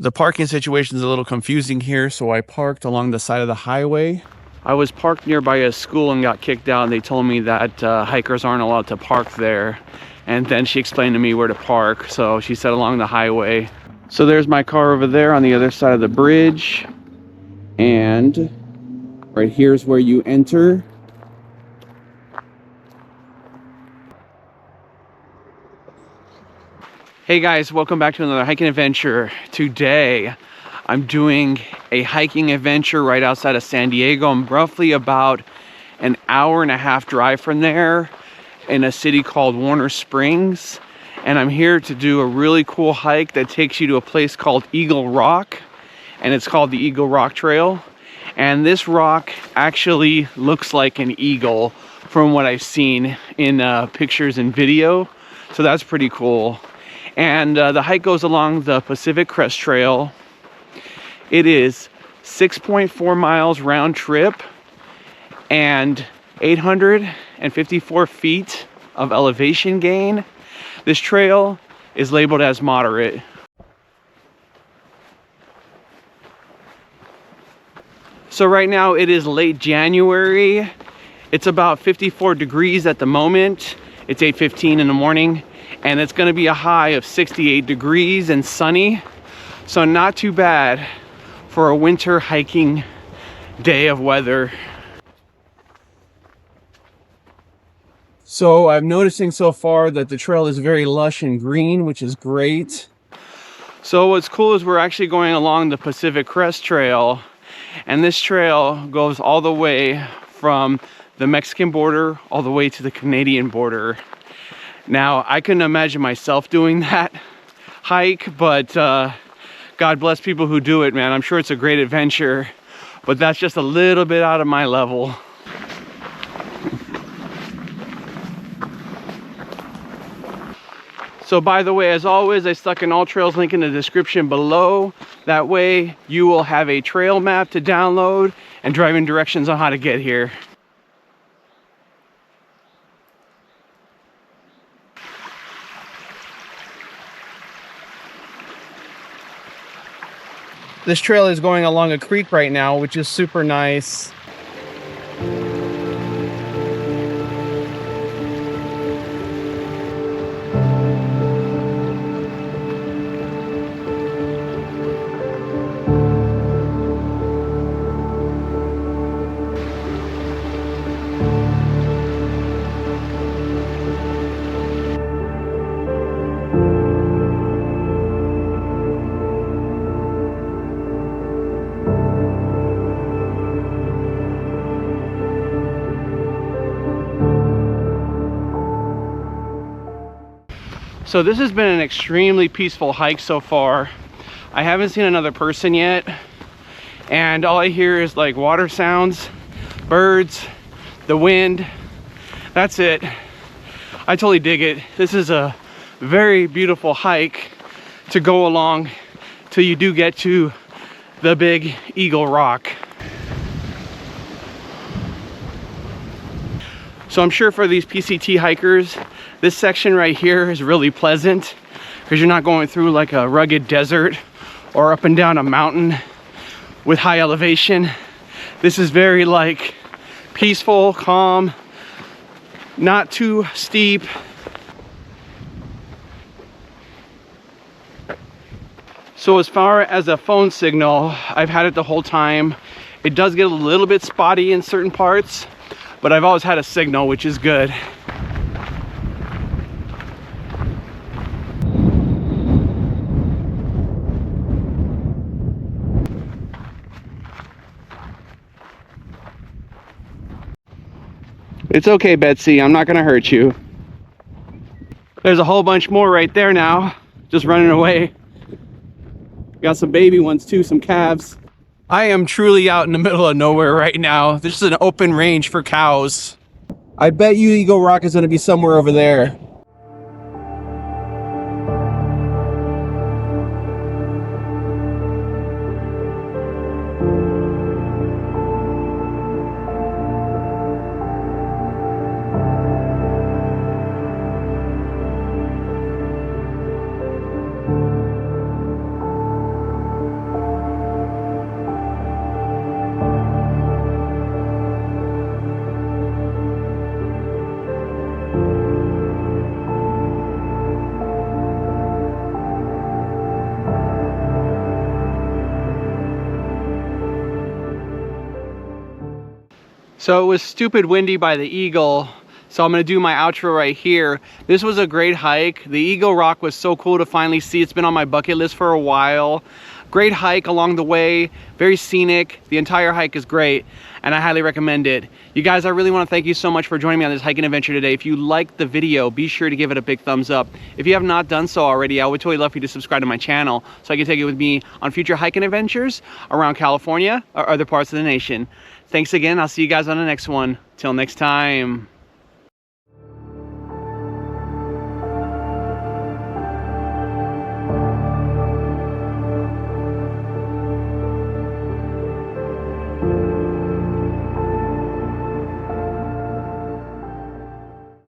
The parking situation is a little confusing here, so I parked along the side of the highway. I was parked nearby a school and got kicked out, and they told me that hikers aren't allowed to park there. And then she explained to me where to park, so she said along the highway. So there's my car over there on the other side of the bridge, and right here's where you enter. Hey guys, welcome back to another hiking adventure. Today I'm doing a hiking adventure right outside of San Diego. I'm roughly about an hour-and-a-half drive from there in a city called Warner Springs. And I'm here to do a really cool hike that takes you to a place called Eagle Rock. And it's called the Eagle Rock Trail. And this rock actually looks like an eagle from what I've seen in pictures and video. So that's pretty cool. And the hike goes along the Pacific Crest Trail. It is 6.4 miles round trip and 854 feet of elevation gain. This trail is labeled as moderate. So right now it is late January. It's about 54 degrees at the moment. It's 8:15 in the morning. And it's going to be a high of 68 degrees and sunny, so not too bad for a winter hiking day of weather. So I'm noticing so far that the trail is very lush and green, which is great. So what's cool is we're actually going along the Pacific Crest Trail, and this trail goes all the way from the Mexican border all the way to the Canadian border. Now, I couldn't imagine myself doing that hike, but God bless people who do it, man. I'm sure it's a great adventure, but that's just a little bit out of my level. So by the way, as always, I stuck an AllTrails link in the description below. That way you will have a trail map to download and driving directions on how to get here. This trail is going along a creek right now, which is super nice. So this has been an extremely peaceful hike so far. I haven't seen another person yet, and all I hear is like water sounds, birds, the wind. That's it. I totally dig it. This is a very beautiful hike to go along till you do get to the big Eagle Rock. So I'm sure for these PCT hikers, this section right here is really pleasant because you're not going through like a rugged desert or up and down a mountain with high elevation. This is very like peaceful, calm, not too steep. So as far as a phone signal, I've had it the whole time. It does get a little bit spotty in certain parts, but I've always had a signal, which is good. It's okay, Betsy, I'm not gonna hurt you. There's a whole bunch more right there now, just running away. Got some baby ones too, some calves. I am truly out in the middle of nowhere right now. This is an open range for cows. I bet you Eagle Rock is gonna be somewhere over there. So it was stupid windy by the Eagle, so I'm gonna do my outro right here. This was a great hike. The Eagle Rock was so cool to finally see. It's been on my bucket list for a while. Great hike along the way, very scenic. The entire hike is great, and I highly recommend it. You guys, I really want to thank you so much for joining me on this hiking adventure today. If you liked the video, be sure to give it a big thumbs up. If you have not done so already, I would totally love for you to subscribe to my channel so I can take it with me on future hiking adventures around California or other parts of the nation. Thanks again. I'll see you guys on the next one. Till next time.